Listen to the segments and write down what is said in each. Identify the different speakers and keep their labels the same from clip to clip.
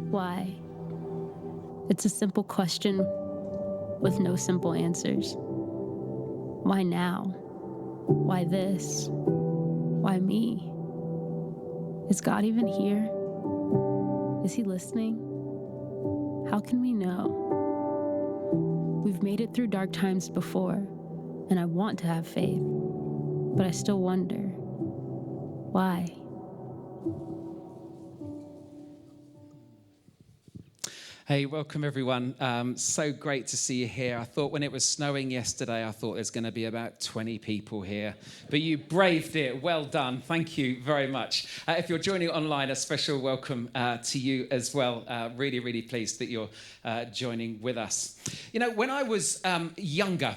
Speaker 1: Why? It's a simple question with no simple answers. Why now? Why this? Why me? Is God even here? Is he listening? How can we know? We've made it through dark times before, and I want to have faith, but I still wonder, why?
Speaker 2: Hey, welcome everyone. So great to see you here. I thought when it was snowing yesterday, I thought there's going to be about 20 people here. But you braved it. Well done. Thank you very much. If you're joining online, a special welcome to you as well. Really, really pleased that you're joining with us. You know, when I was younger,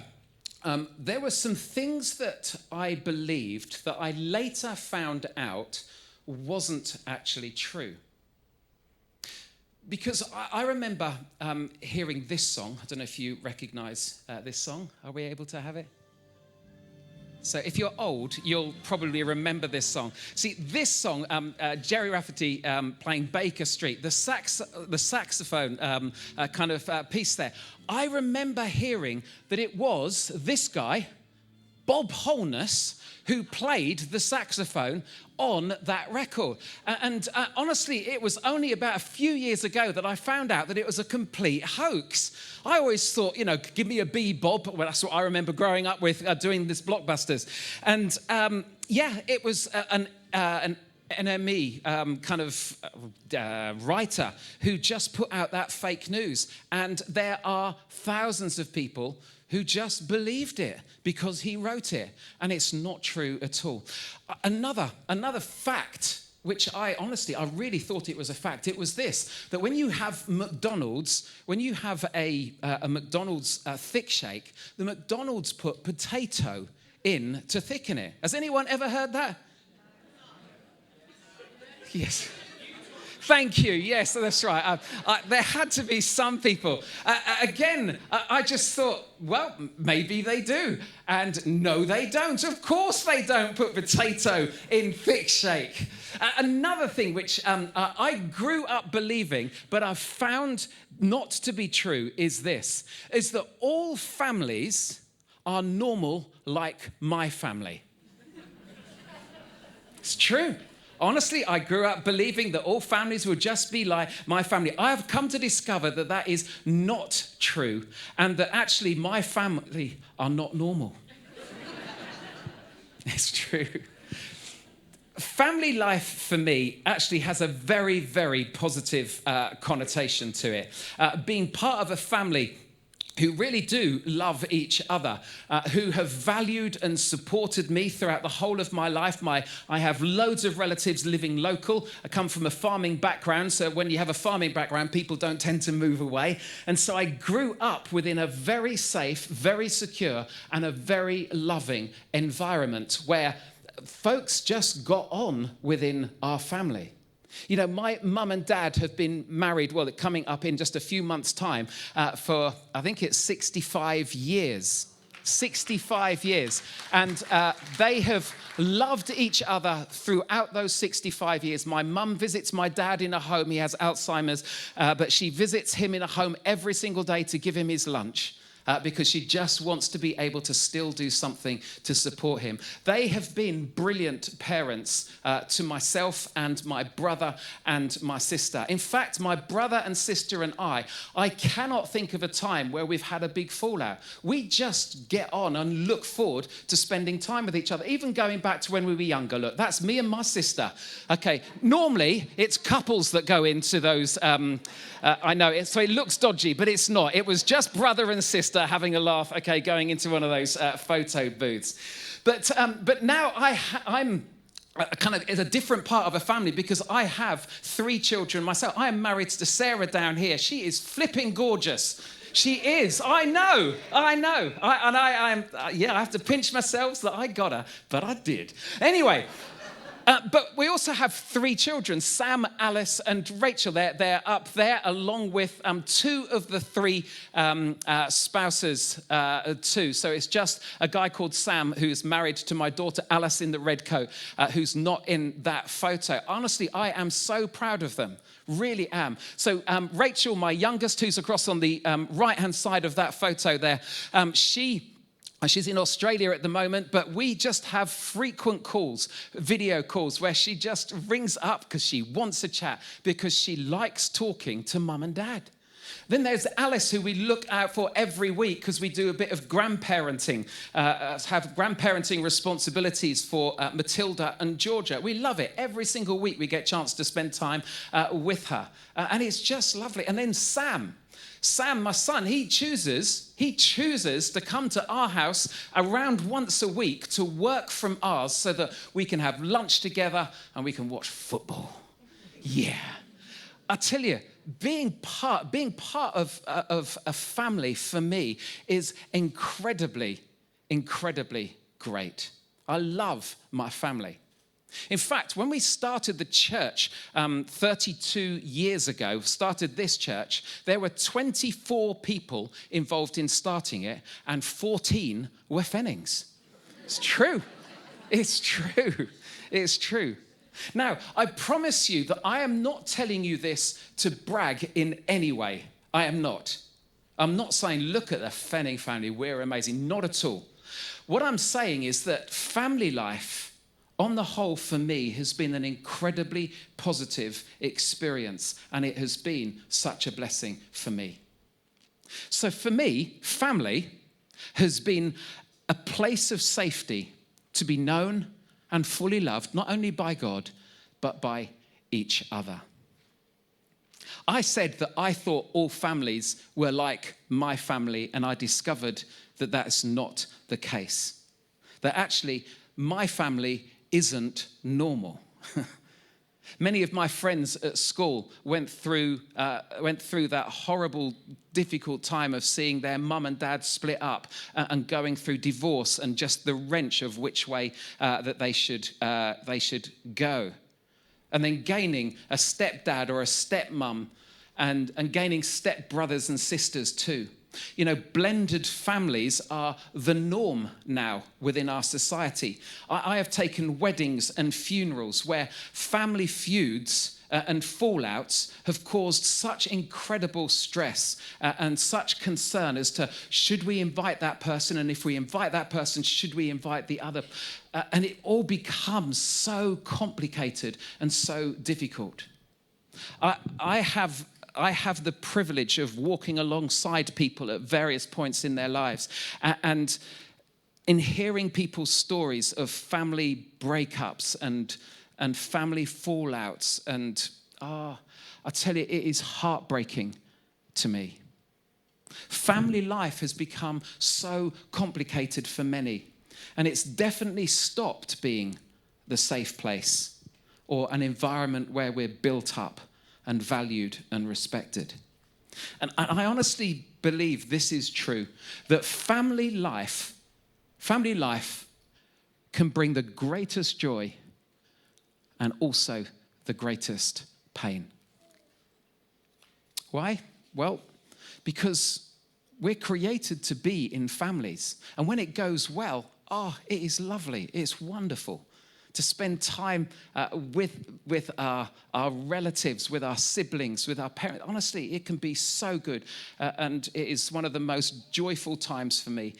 Speaker 2: there were some things that I believed that I later found out wasn't actually true. Because I remember hearing this song. I don't know if you recognize this song. Are we able to have it? So if you're old, you'll probably remember this song. See, this song, Jerry Rafferty playing Baker Street, the saxophone kind of piece there. I remember hearing that it was this guy, Bob Holness, who played the saxophone on that record. And honestly, it was only about a few years ago that I found out that it was a complete hoax. I always thought, you know, give me a B, Bob. Well, that's what I remember growing up with doing this Blockbusters. And it was an NME kind of writer who just put out that fake news. And there are thousands of people who just believed it because he wrote it, and it's not true at all. Another fact, which I really thought it was a fact, it was this, that when you have McDonald's, when you have a McDonald's thick shake, the McDonald's put potato in to thicken it. Has anyone ever heard that? Yes. Thank you. Yes, that's right. There had to be some people. I just thought, well, maybe they do. And no, they don't. Of course they don't put potato in thick shake. Another thing which I grew up believing, but I've found not to be true, is this, is that all families are normal like my family. It's true. Honestly, I grew up believing that all families would just be like my family. I have come to discover that that is not true, and that actually my family are not normal. It's true. Family life for me actually has a very, very positive connotation to it. Being part of a family who really do love each other, who have valued and supported me throughout the whole of my life. I have loads of relatives living local. I come from a farming background, so when you have a farming background, people don't tend to move away. And so I grew up within a very safe, very secure, and a very loving environment where folks just got on within our family. You know, my mum and dad have been married, well, coming up in just a few months' time, for, I think it's 65 years. 65 years. And they have loved each other throughout those 65 years. My mum visits my dad in a home. He has Alzheimer's, but she visits him in a home every single day to give him his lunch. Because she just wants to be able to still do something to support him. They have been brilliant parents to myself and my brother and my sister. In fact, my brother and sister and I cannot think of a time where we've had a big fallout. We just get on and look forward to spending time with each other, even going back to when we were younger. Look, that's me and my sister. Okay, normally it's couples that go into those, I know, so it looks dodgy, but it's not. It was just brother and sister having a laugh, okay, going into one of those photo booths. But now I'm kind of is a different part of a family because I have 3 children myself. I am married to Sarah down here. She is flipping gorgeous. She is. I know. I have to pinch myself that I got her, but I did. Anyway. But we also have 3 children, Sam, Alice, and Rachel. They're up there, along with 2 of the 3 spouses too. So it's just a guy called Sam who's married to my daughter Alice in the red coat, who's not in that photo. Honestly, I am so proud of them. really am. So Rachel, my youngest, who's across on the right-hand side of that photo there, she's in Australia at the moment, but we just have frequent calls, video calls, where she just rings up because she wants a chat, because she likes talking to mum and dad. Then there's Alice, who we look out for every week because we do a bit of grandparenting, have grandparenting responsibilities for Matilda and Georgia. We love it. Every single week we get a chance to spend time with her. And it's just lovely. And then Sam, my son, he chooses to come to our house around once a week to work from ours so that we can have lunch together and we can watch football. Yeah. I tell you, being part of a family for me is incredibly, incredibly great. I love my family. In fact, when we started the church 32 years ago, started this church, there were 24 people involved in starting it, and 14 were Fennings. It's true. It's true. It's true. Now, I promise you that I am not telling you this to brag in any way. I am not. I'm not saying, look at the Fenning family, we're amazing. Not at all. What I'm saying is that family life, on the whole, for me, has been an incredibly positive experience, and it has been such a blessing for me. So for me, family has been a place of safety to be known and fully loved, not only by God, but by each other. I said that I thought all families were like my family, and I discovered that that's not the case. That actually, my family isn't normal. Many of my friends at school went through that horrible, difficult time of seeing their mum and dad split up and going through divorce and just the wrench of which way that they should go. And then gaining a stepdad or a stepmum and gaining stepbrothers and sisters too. You know, blended families are the norm now within our society. I have taken weddings and funerals where family feuds and fallouts have caused such incredible stress and such concern as to, should we invite that person? And if we invite that person, should we invite the other? And it all becomes so complicated and so difficult. I have the privilege of walking alongside people at various points in their lives and in hearing people's stories of family breakups and family fallouts. And I tell you, it is heartbreaking to me. Family life has become so complicated for many, and it's definitely stopped being the safe place or an environment where we're built up and valued and respected. And I honestly believe this is true, that family life can bring the greatest joy and also the greatest pain. Why? Well, because we're created to be in families. And when it goes well, it is lovely, it's wonderful to spend time with our relatives, with our siblings, with our parents. Honestly, it can be so good. And it is one of the most joyful times for me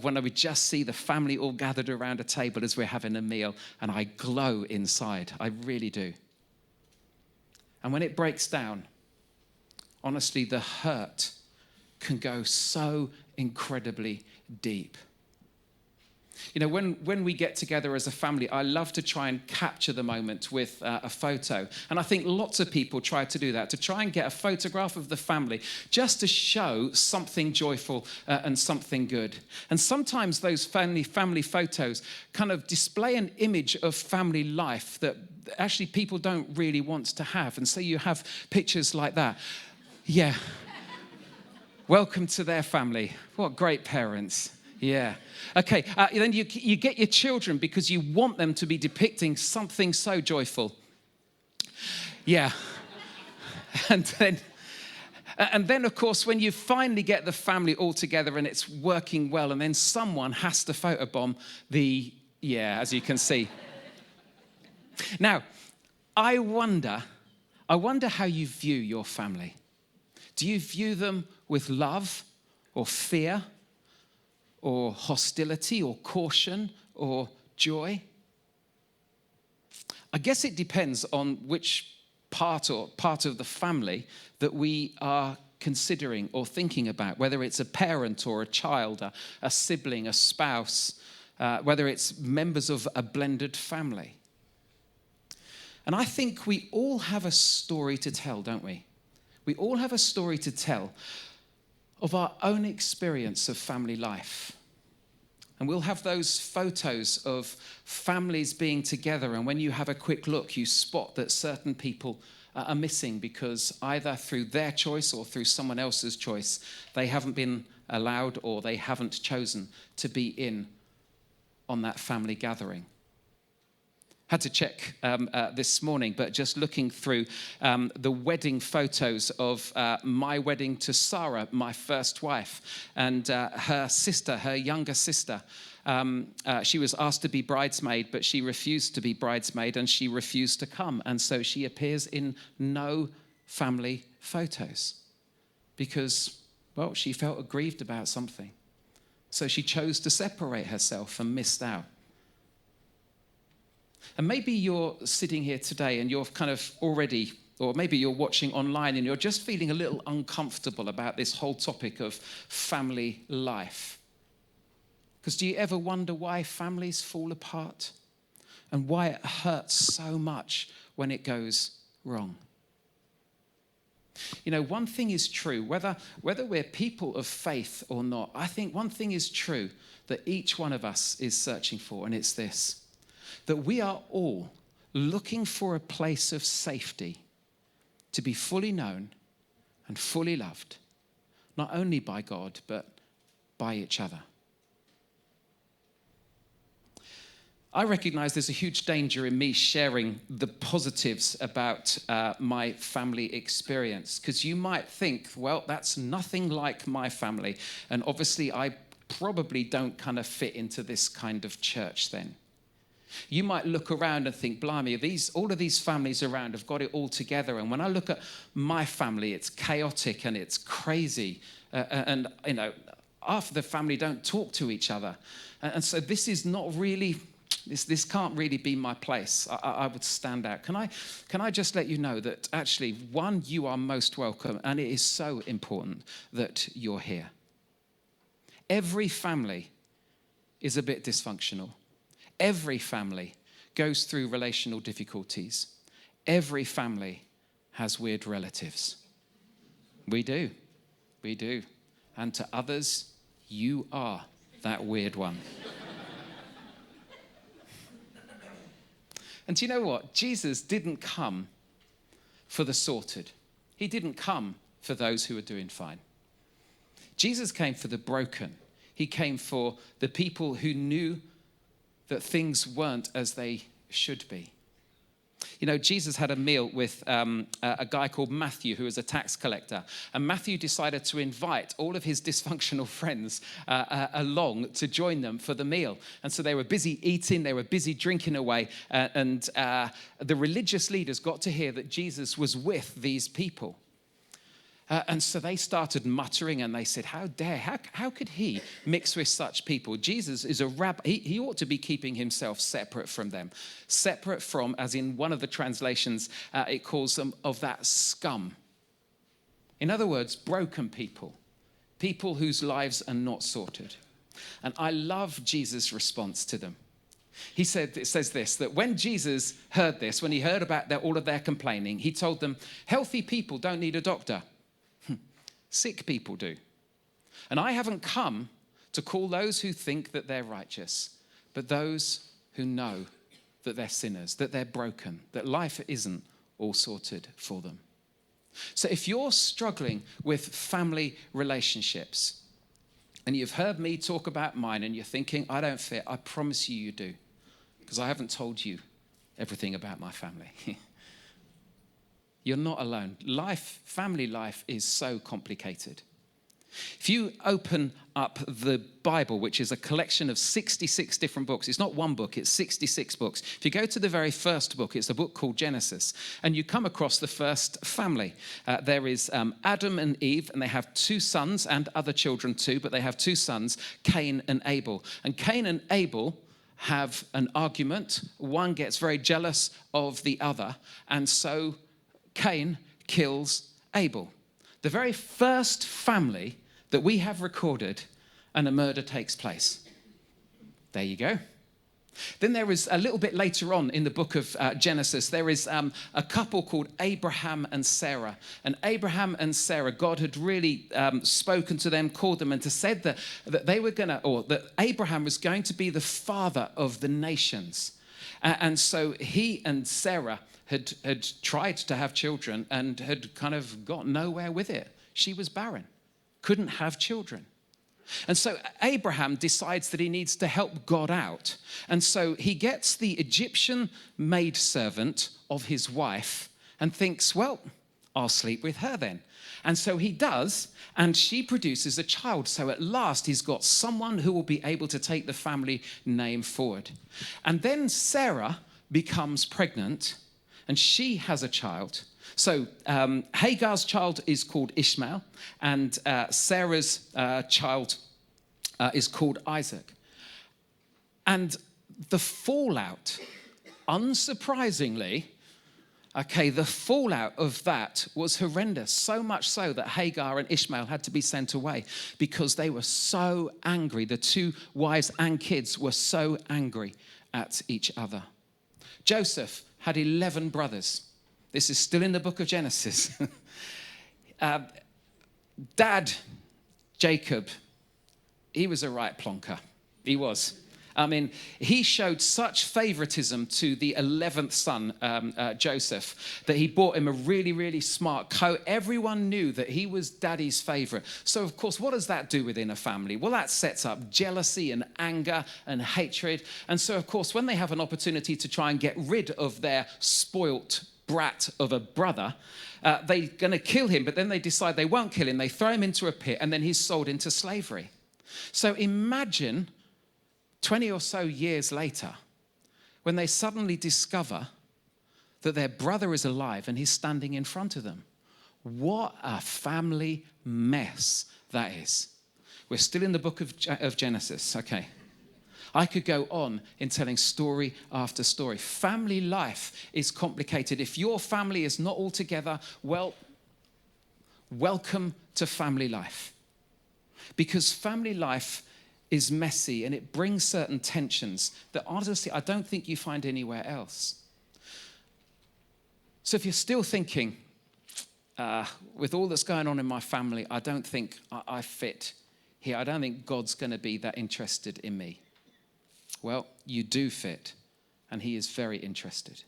Speaker 2: when I would just see the family all gathered around a table as we're having a meal, and I glow inside. I really do. And when it breaks down, honestly, the hurt can go so incredibly deep. You know, when we get together as a family, I love to try and capture the moment with a photo. And I think lots of people try to do that, to try and get a photograph of the family, just to show something joyful and something good. And sometimes those family photos kind of display an image of family life that actually people don't really want to have. And so you have pictures like that. Yeah. Welcome to their family. What great parents. Yeah. Okay, then you get your children because you want them to be depicting something so joyful. Yeah. And then, of course, when you finally get the family all together and it's working well, and then someone has to photobomb as you can see. Now, I wonder I wonder how you view your family. Do you view them with love or fear or hostility or caution or joy? I guess it depends on which part of the family that we are considering or thinking about, whether it's a parent or a child, a sibling, a spouse, whether it's members of a blended family. And I think we all have a story to tell, don't we? We all have a story to tell of our own experience of family life. And we'll have those photos of families being together, and when you have a quick look, you spot that certain people are missing because either through their choice or through someone else's choice, they haven't been allowed or they haven't chosen to be in on that family gathering. Had to check this morning, but just looking through the wedding photos of my wedding to Sarah, my first wife, and her sister, her younger sister. She was asked to be bridesmaid, but she refused to be bridesmaid and she refused to come. And so she appears in no family photos because, well, she felt aggrieved about something. So she chose to separate herself and missed out. And maybe you're sitting here today and you're kind of already, or maybe you're watching online and you're just feeling a little uncomfortable about this whole topic of family life. Because do you ever wonder why families fall apart and why it hurts so much when it goes wrong? You know, one thing is true, whether we're people of faith or not, I think one thing is true that each one of us is searching for, and it's this: that we are all looking for a place of safety to be fully known and fully loved, not only by God, but by each other. I recognize there's a huge danger in me sharing the positives about my family experience, because you might think, well, that's nothing like my family, and obviously I probably don't kind of fit into this kind of church then. You might look around and think, blimey, all of these families around have got it all together. And when I look at my family, it's chaotic and it's crazy. And, you know, half of the family don't talk to each other. And so this is not really, this can't really be my place. I would stand out. Can I just let you know that actually, one, you are most welcome. And it is so important that you're here. Every family is a bit dysfunctional. Every family goes through relational difficulties. Every family has weird relatives. We do. And to others, you are that weird one. And do you know what? Jesus didn't come for the sorted. He didn't come for those who are doing fine. Jesus came for the broken. He came for the people who knew that things weren't as they should be. You know, Jesus had a meal with a guy called Matthew, who was a tax collector. And Matthew decided to invite all of his dysfunctional friends along to join them for the meal. And so they were busy eating, they were busy drinking away. And the religious leaders got to hear that Jesus was with these people. And so they started muttering and they said, how could he mix with such people? Jesus is a rabbi. He ought to be keeping himself separate from them. Separate from, as in one of the translations, it calls them of that scum. In other words, broken people. People whose lives are not sorted. And I love Jesus' response to them. It says this, that when Jesus heard this, when he heard about all of their complaining, he told them, healthy people don't need a doctor. Sick people do. And I haven't come to call those who think that they're righteous, but those who know that they're sinners, that they're broken, that life isn't all sorted for them. So if you're struggling with family relationships, and you've heard me talk about mine, and you're thinking, I don't fit, I promise you do, because I haven't told you everything about my family. You're not alone. Family life is so complicated. If you open up the Bible, which is a collection of 66 different books, it's not one book, it's 66 books. If you go to the very first book, it's a book called Genesis, and you come across the first family. There is Adam and Eve, and they have 2 sons and other children too, but they have 2 sons, Cain and Abel. And Cain and Abel have an argument. One gets very jealous of the other, and so Cain kills Abel. The very first family that we have recorded, and a murder takes place. There you go. Then there is a little bit later on in the book of Genesis, there is a couple called Abraham and Sarah. And Abraham and Sarah, God had really spoken to them, called them, and said that they were going to, or that Abraham was going to be the father of the nations. And so he and Sarah had tried to have children and had kind of got nowhere with it. She was barren, couldn't have children. And so Abraham decides that he needs to help God out. And so he gets the Egyptian maidservant of his wife and thinks, well, I'll sleep with her then. And so he does, and she produces a child. So at last he's got someone who will be able to take the family name forward. And then Sarah becomes pregnant, and she has a child. So Hagar's child is called Ishmael, and Sarah's child is called Isaac. And the fallout, unsurprisingly, the fallout of that was horrendous, so much so that Hagar and Ishmael had to be sent away because they were so angry. The 2 wives and kids were so angry at each other. Joseph had 11 brothers. This is still in the book of Genesis. Dad, Jacob, he was a right plonker. He was. I mean, he showed such favoritism to the 11th son, Joseph, that he bought him a really, really smart coat. Everyone knew that he was daddy's favorite. So, of course, what does that do within a family? Well, that sets up jealousy and anger and hatred. And so, of course, when they have an opportunity to try and get rid of their spoilt brat of a brother, they're going to kill him, but then they decide they won't kill him. They throw him into a pit, and then he's sold into slavery. So imagine 20 or so years later, when they suddenly discover that their brother is alive and he's standing in front of them. What a family mess that is. We're still in the book of Genesis, okay. I could go on in telling story after story. Family life is complicated. If your family is not all together, well, welcome to family life. Because family life is messy and it brings certain tensions that honestly I don't think you find anywhere else. So if you're still thinking, with all that's going on in my family, I don't think I fit here. I don't think God's going to be that interested in me. Well, you do fit, and he is very interested.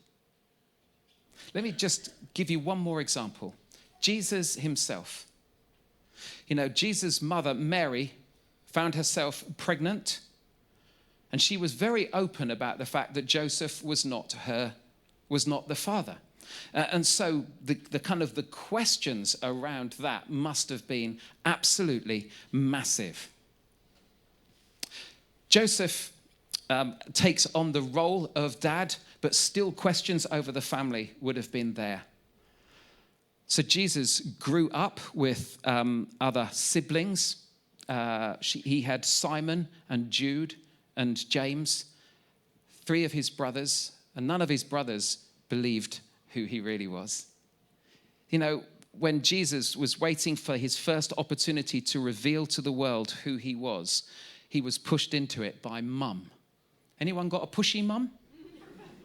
Speaker 2: Let me just give you one more example. Jesus himself. You know, Jesus' mother, Mary, found herself pregnant, and she was very open about the fact that Joseph was not the father. And so the kind of the questions around that must have been absolutely massive. Joseph takes on the role of dad, but still questions over the family would have been there. So Jesus grew up with other siblings. He had Simon and Jude and James, 3 of his brothers, and none of his brothers believed who he really was. You know, when Jesus was waiting for his first opportunity to reveal to the world who he was pushed into it by mum. Anyone got a pushy mum?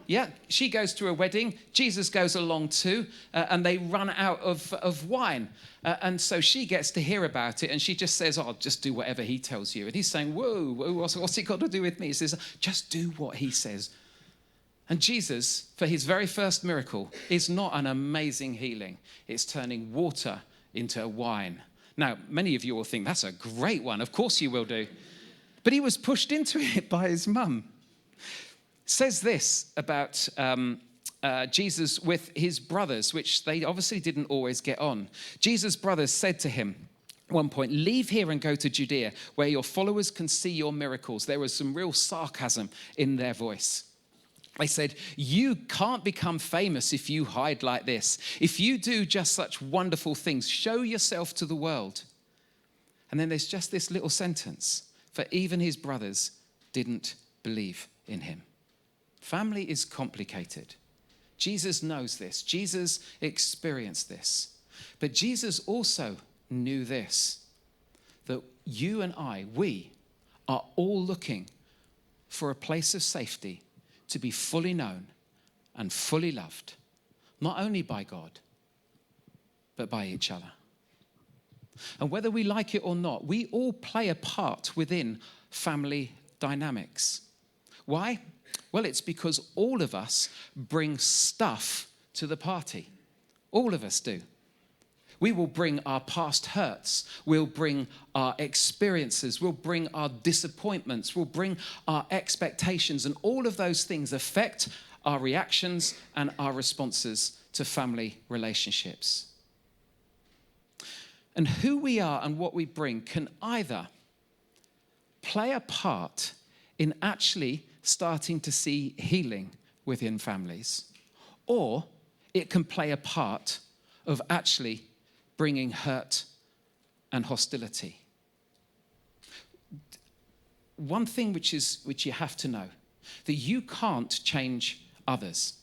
Speaker 2: Yeah, she goes to a wedding, Jesus goes along too, and they run out of wine. And so she gets to hear about it, and she just says, oh, just do whatever he tells you. And he's saying, whoa, what's it got to do with me? He says, just do what he says. And Jesus, for his very first miracle, is not an amazing healing. It's turning water into wine. Now, many of you will think, that's a great one. Of course you will do. But he was pushed into it by his mum. Says this about Jesus with his brothers, which they obviously didn't always get on. Jesus' brothers said to him, one point, leave here and go to Judea, where your followers can see your miracles. There was some real sarcasm in their voice. They said, you can't become famous if you hide like this. If you do just such wonderful things, show yourself to the world. And then there's just this little sentence, for even his brothers didn't believe in him. Family is complicated. Jesus knows this. Jesus experienced this. But Jesus also knew this, that you and I, we are all looking for a place of safety to be fully known and fully loved, not only by God, but by each other. And whether we like it or not, we all play a part within family dynamics. Why? Well, it's because all of us bring stuff to the party. All of us do. We will bring our past hurts. We'll bring our experiences. We'll bring our disappointments. We'll bring our expectations. And all of those things affect our reactions and our responses to family relationships. And who we are and what we bring can either play a part in actually starting to see healing within families, or it can play a part of actually bringing hurt and hostility. One thing which you have to know, that you can't change others.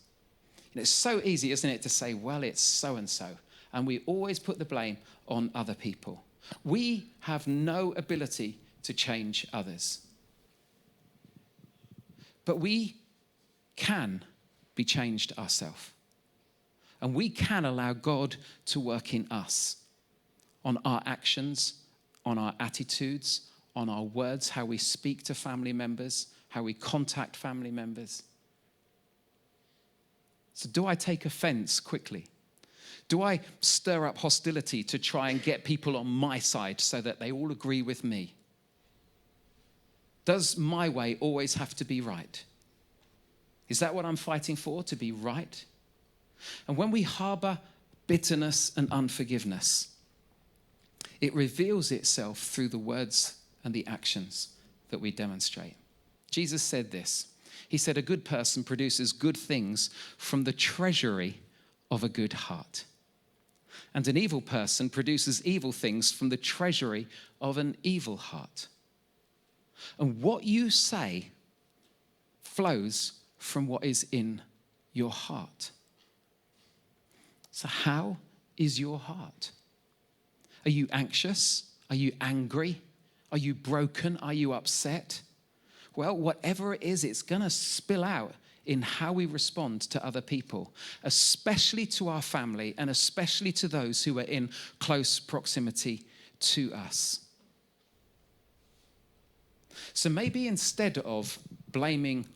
Speaker 2: And it's so easy, isn't it, to say, well, it's so-and-so. And we always put the blame on other people. We have no ability to change others. But we can be changed ourselves. And we can allow God to work in us on our actions, on our attitudes, on our words, how we speak to family members, how we contact family members. So do I take offense quickly? Do I stir up hostility to try and get people on my side so that they all agree with me? Does my way always have to be right? Is that what I'm fighting for, to be right? And when we harbor bitterness and unforgiveness, it reveals itself through the words and the actions that we demonstrate. Jesus said this. He said, a good person produces good things from the treasury of a good heart. And an evil person produces evil things from the treasury of an evil heart. And what you say flows from what is in your heart. So how is your heart? Are you anxious? Are you angry? Are you broken? Are you upset? Well, whatever it is, it's going to spill out in how we respond to other people, especially to our family and especially to those who are in close proximity to us. So maybe instead of blaming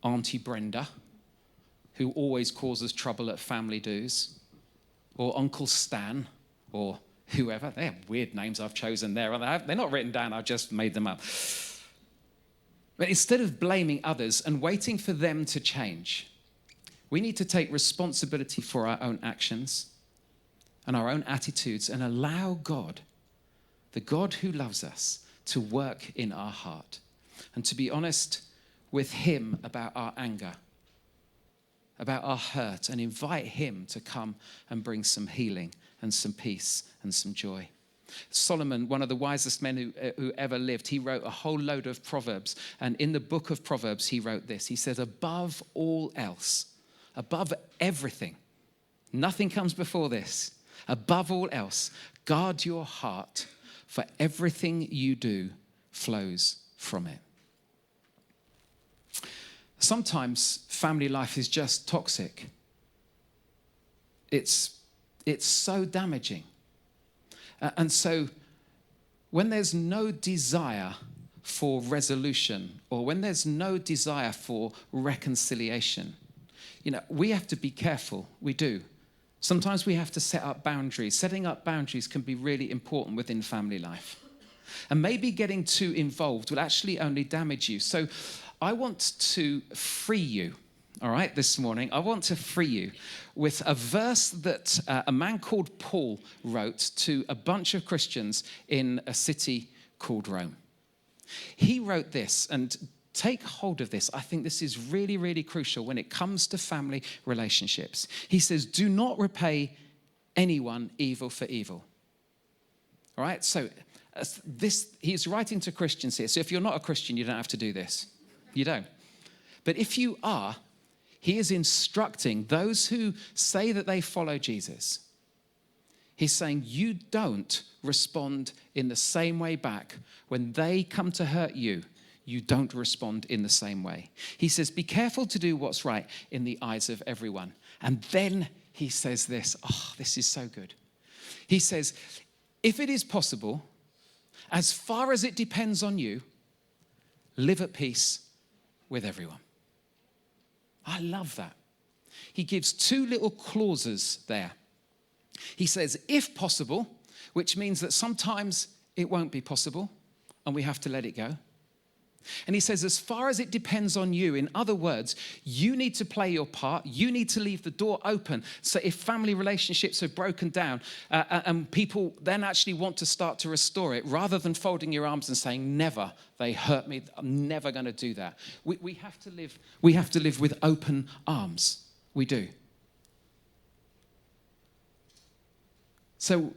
Speaker 2: Auntie Brenda, who always causes trouble at family do's, or Uncle Stan, or whoever, they're weird names I've chosen there. They're not written down, I've just made them up. But instead of blaming others and waiting for them to change, we need to take responsibility for our own actions and our own attitudes and allow God, the God who loves us, to work in our heart and to be honest with him about our anger, about our hurt, and invite him to come and bring some healing and some peace and some joy. Solomon, one of the wisest men who ever lived, he wrote a whole load of Proverbs. And in the book of Proverbs, he wrote this. He said, above all else, above everything, nothing comes before this. Above all else, guard your heart, for everything you do flows from it. Sometimes family life is just toxic. It's so damaging. And so when there's no desire for resolution, or when there's no desire for reconciliation, we have to be careful. We do. Sometimes we have to set up boundaries. Setting up boundaries can be really important within family life. And maybe getting too involved will actually only damage you. So I want to free you all right, this morning, I want to free you with a verse that a man called Paul wrote to a bunch of Christians in a city called Rome. He wrote this, and take hold of this. I think this is really, really crucial when it comes to family relationships. He says, do not repay anyone evil for evil. All right, so he's writing to Christians here. So if you're not a Christian, you don't have to do this. You don't. But if you are, he is instructing those who say that they follow Jesus. He's saying you don't respond in the same way back. When they come to hurt you, you don't respond in the same way. He says, be careful to do what's right in the eyes of everyone. And then he says this, this is so good. He says, if it is possible, as far as it depends on you, live at peace with everyone. I love that. He gives two little clauses there. He says, if possible, which means that sometimes it won't be possible and we have to let it go. And he says, as far as it depends on you, in other words, you need to play your part. You need to leave the door open. So if family relationships are broken down and people then actually want to start to restore it, rather than folding your arms and saying, never, they hurt me, I'm never going to do that. We have to live with open arms. We do. So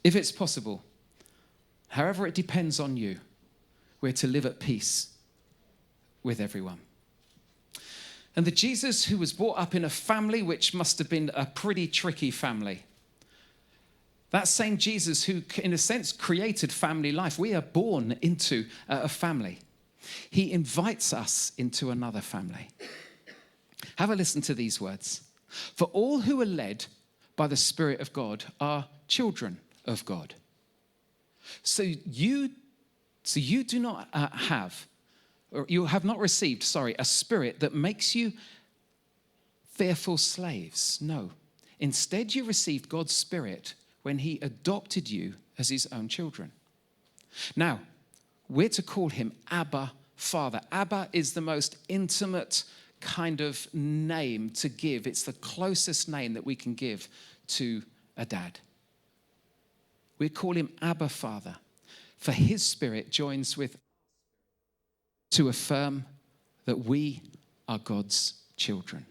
Speaker 2: if it's possible, however it depends on you, we're to live at peace with everyone. And the Jesus who was brought up in a family which must have been a pretty tricky family, that same Jesus who, in a sense, created family life. We are born into a family. He invites us into another family. Have a listen to these words. For all who are led by the Spirit of God are children of God. So you do not you have not received, a spirit that makes you fearful slaves. No. Instead, you received God's Spirit when he adopted you as his own children. Now, we're to call him Abba, Father. Abba is the most intimate kind of name to give. It's the closest name that we can give to a dad. We call him Abba, Father. For his Spirit joins with to affirm that we are God's children.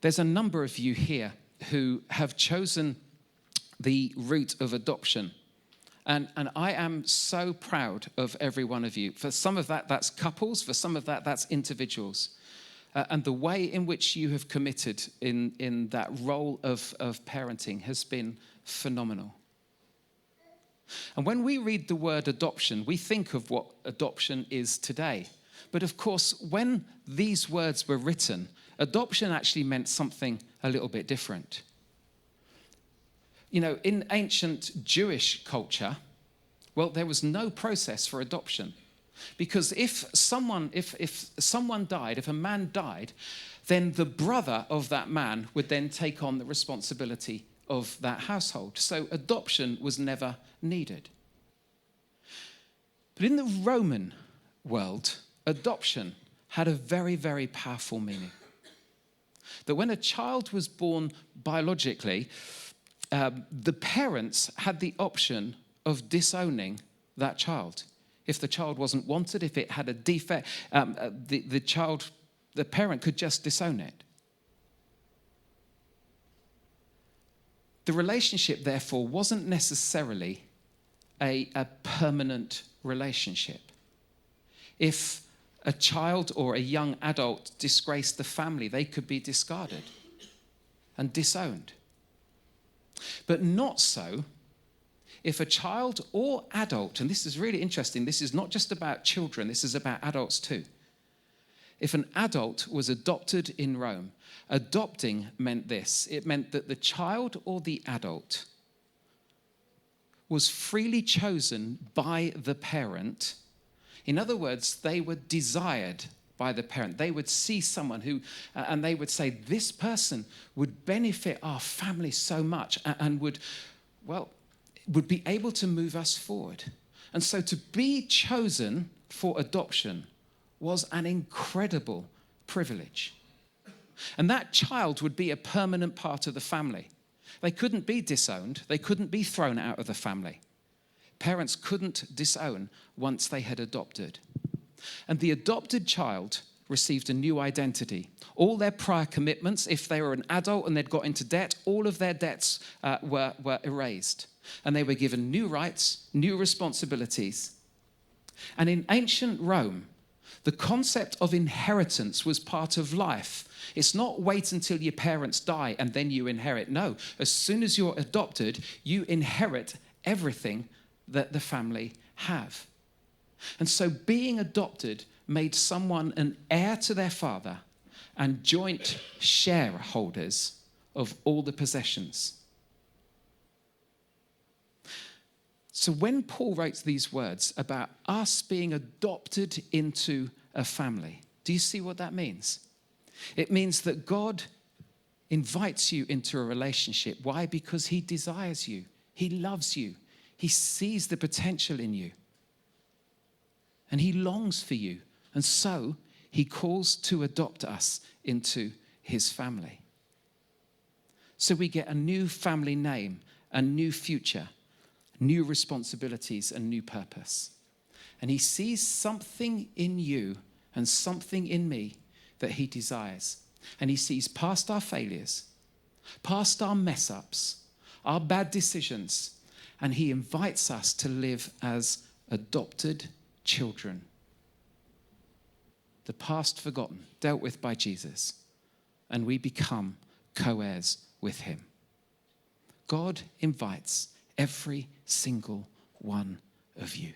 Speaker 2: There's a number of you here who have chosen the route of adoption. And I am so proud of every one of you. For some of that, that's couples. For some of that, that's individuals. And the way in which you have committed in that role of parenting has been phenomenal. And when we read the word adoption, we think of what adoption is today. But of course, when these words were written, adoption actually meant something a little bit different. You know, in ancient Jewish culture, well, there was no process for adoption. Because if someone died, if a man died, then the brother of that man would then take on the responsibility of that household. So adoption was never needed. But in the Roman world, adoption had a very, very powerful meaning. That when a child was born biologically, the parents had the option of disowning that child. If the child wasn't wanted, if it had a defect, the parent could just disown it. The relationship, therefore, wasn't necessarily a permanent relationship. If a child or a young adult disgraced the family, they could be discarded and disowned. But not so if a child or adult, and this is really interesting, this is not just about children, this is about adults too. If an adult was adopted in Rome, adopting meant this. It meant that the child or the adult was freely chosen by the parent. In other words, they were desired by the parent. They would see someone who, and they would say, this person would benefit our family so much and would be able to move us forward. And so to be chosen for adoption was an incredible privilege. And that child would be a permanent part of the family. They couldn't be disowned. They couldn't be thrown out of the family. Parents couldn't disown once they had adopted. And the adopted child received a new identity. All their prior commitments, if they were an adult and they'd got into debt, all of their debts were erased. And they were given new rights, new responsibilities. And in ancient Rome, the concept of inheritance was part of life. It's not wait until your parents die and then you inherit. No, as soon as you're adopted, you inherit everything that the family have. And so being adopted made someone an heir to their father and joint shareholders of all the possessions. So when Paul writes these words about us being adopted into a family, do you see what that means? It means that God invites you into a relationship. Why? Because he desires you. He loves you. He sees the potential in you. And he longs for you. And so he calls to adopt us into his family. So we get a new family name, a new future, new responsibilities, and new purpose. And he sees something in you and something in me that he desires. And he sees past our failures, past our mess ups, our bad decisions, and he invites us to live as adopted children. The past forgotten, dealt with by Jesus, and we become co-heirs with him. God invites every single one of you.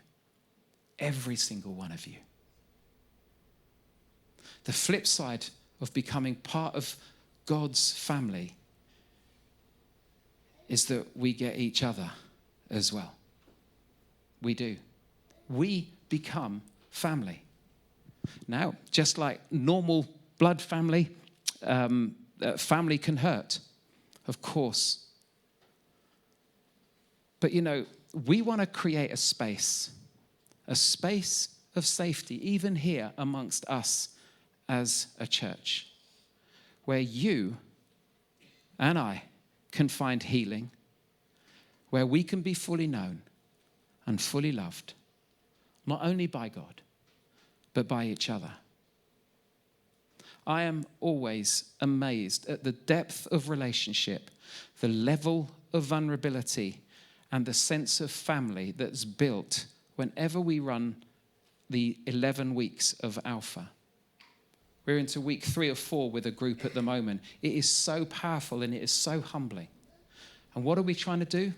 Speaker 2: Every single one of you. The flip side of becoming part of God's family is that we get each other as well. We do. We become family. Now, just like normal blood family, family can hurt, of course. But we want to create a space of safety, even here amongst us as a church, where you and I can find healing, where we can be fully known and fully loved, not only by God, but by each other. I am always amazed at the depth of relationship, the level of vulnerability, and the sense of family that's built whenever we run the 11 weeks of Alpha. We're into week 3 or 4 with a group at the moment. It is so powerful and it is so humbling. And what are we trying to do?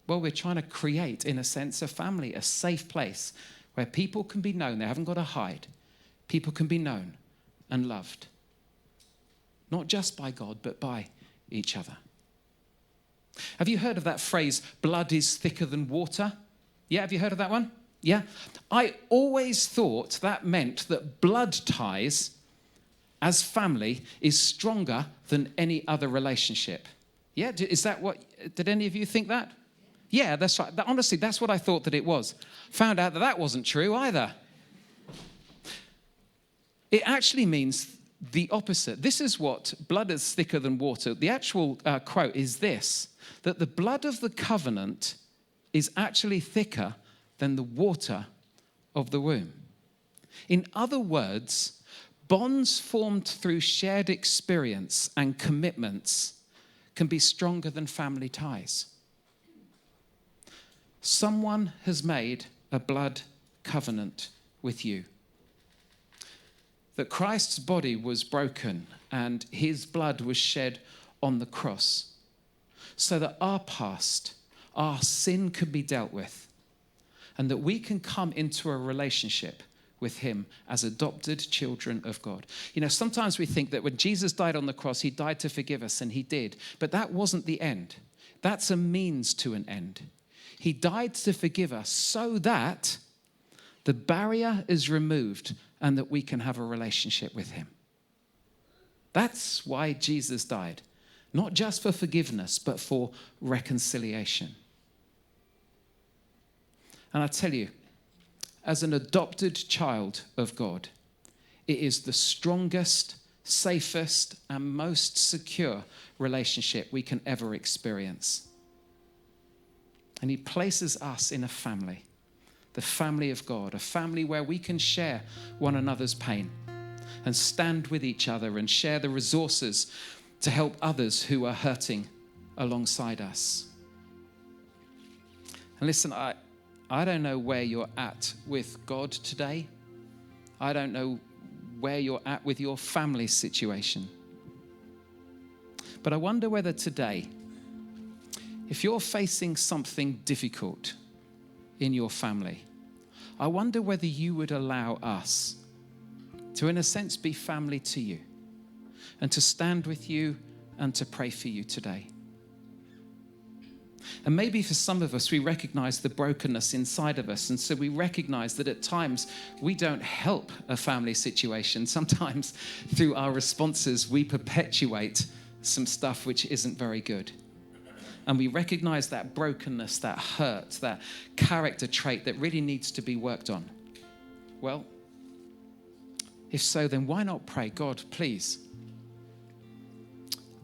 Speaker 2: Well, we're trying to create, in a sense, a family, a safe place where people can be known. They haven't got to hide. People can be known and loved. Not just by God, but by each other. Have you heard of that phrase, blood is thicker than water? Yeah, have you heard of that one? Yeah. I always thought that meant that blood ties as family is stronger than any other relationship. Yeah, is that what, did any of you think that? Yeah, that's right. Honestly, that's what I thought that it was. Found out that that wasn't true either. It actually means the opposite. This is what blood is thicker than water. The actual quote is this, that the blood of the covenant is actually thicker than the water of the womb. In other words, bonds formed through shared experience and commitments can be stronger than family ties. Someone has made a blood covenant with you. That Christ's body was broken and his blood was shed on the cross so that our past, our sin could be dealt with and that we can come into a relationship with him as adopted children of God. Sometimes we think that when Jesus died on the cross, he died to forgive us, and he did. But that wasn't the end. That's a means to an end. He died to forgive us so that the barrier is removed and that we can have a relationship with him. That's why Jesus died. Not just for forgiveness, but for reconciliation. And I tell you, as an adopted child of God, It is the strongest, safest, and most secure relationship we can ever experience. And he places us in a family, the family of God, a family where we can share one another's pain and stand with each other and share the resources to help others who are hurting alongside us. And listen, I don't know where you're at with God today. I don't know where you're at with your family situation. But I wonder whether today, if you're facing something difficult in your family, I wonder whether you would allow us to, in a sense, be family to you and to stand with you and to pray for you today. And maybe for some of us, we recognize the brokenness inside of us. And so we recognize that at times we don't help a family situation. Sometimes through our responses, we perpetuate some stuff which isn't very good. And we recognize that brokenness, that hurt, that character trait that really needs to be worked on. Well, if so, then why not pray, God, please,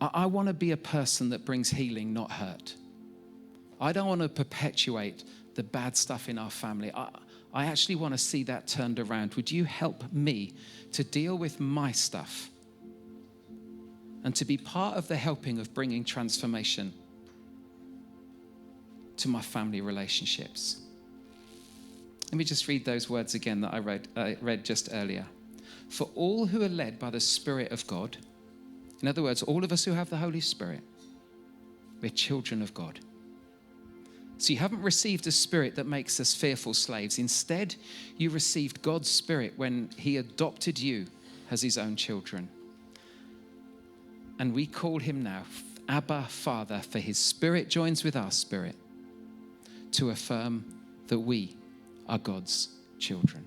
Speaker 2: I want to be a person that brings healing, not hurt. I don't want to perpetuate the bad stuff in our family. I actually want to see that turned around. Would you help me to deal with my stuff and to be part of the helping of bringing transformation to my family relationships? Let me just read those words again that I read just earlier. For all who are led by the Spirit of God, in other words, all of us who have the Holy Spirit, we're children of God. So you haven't received a spirit that makes us fearful slaves. Instead, you received God's Spirit when he adopted you as his own children. And we call him now Abba, Father, for his Spirit joins with our spirit to affirm that we are God's children.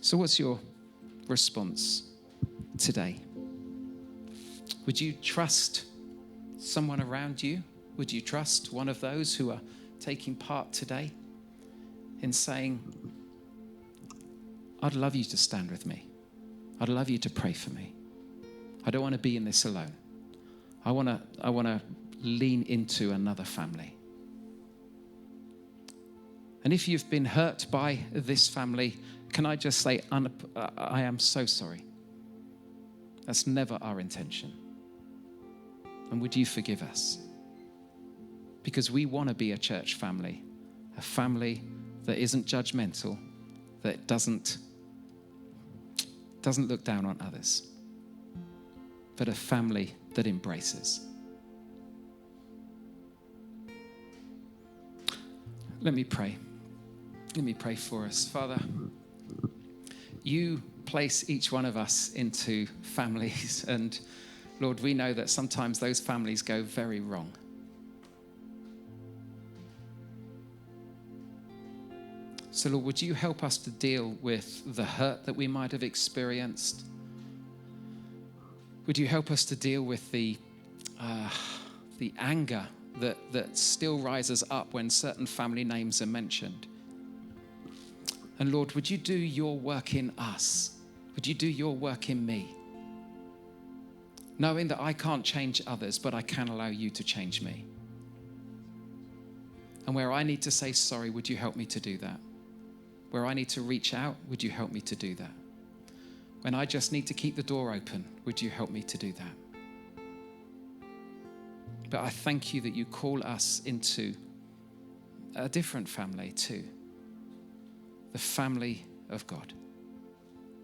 Speaker 2: So what's your response today? Would you trust someone around you? Would you trust one of those who are taking part today in saying, I'd love you to stand with me. I'd love you to pray for me. I don't want to be in this alone. I want to lean into another family. And if you've been hurt by this family, can I just say, I am so sorry. That's never our intention. And would you forgive us? Because we want to be a church family, a family that isn't judgmental, that doesn't look down on others, but a family that embraces. Let me pray. Let me pray for us. Father, you place each one of us into families, and Lord, we know that sometimes those families go very wrong. So Lord, would you help us to deal with the hurt that we might have experienced? Would you help us to deal with the anger that still rises up when certain family names are mentioned? And Lord, would you do your work in us? Would you do your work in me? Knowing that I can't change others, but I can allow you to change me. And where I need to say sorry, would you help me to do that? Where I need to reach out, would you help me to do that? When I just need to keep the door open, would you help me to do that? But I thank you that you call us into a different family too. The family of God.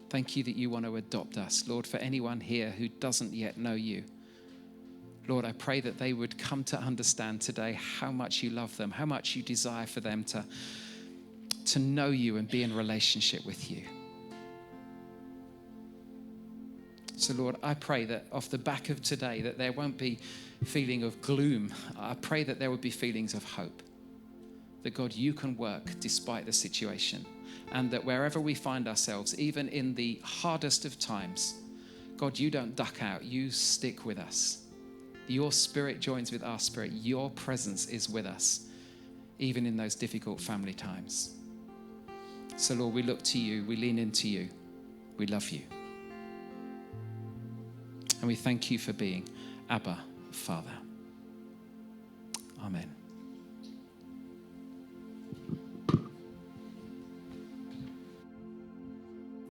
Speaker 2: Thank you that you want to adopt us. Lord, for anyone here who doesn't yet know you, Lord, I pray that they would come to understand today how much you love them, how much you desire for them to know you and be in relationship with you. So Lord, I pray that off the back of today, that there won't be a feeling of gloom. I pray that there would be feelings of hope. That God, you can work despite the situation. And that wherever we find ourselves, even in the hardest of times, God, you don't duck out. You stick with us. Your spirit joins with our spirit. Your presence is with us, even in those difficult family times. So, Lord, we look to you. We lean into you. We love you. And we thank you for being Abba, Father. Amen.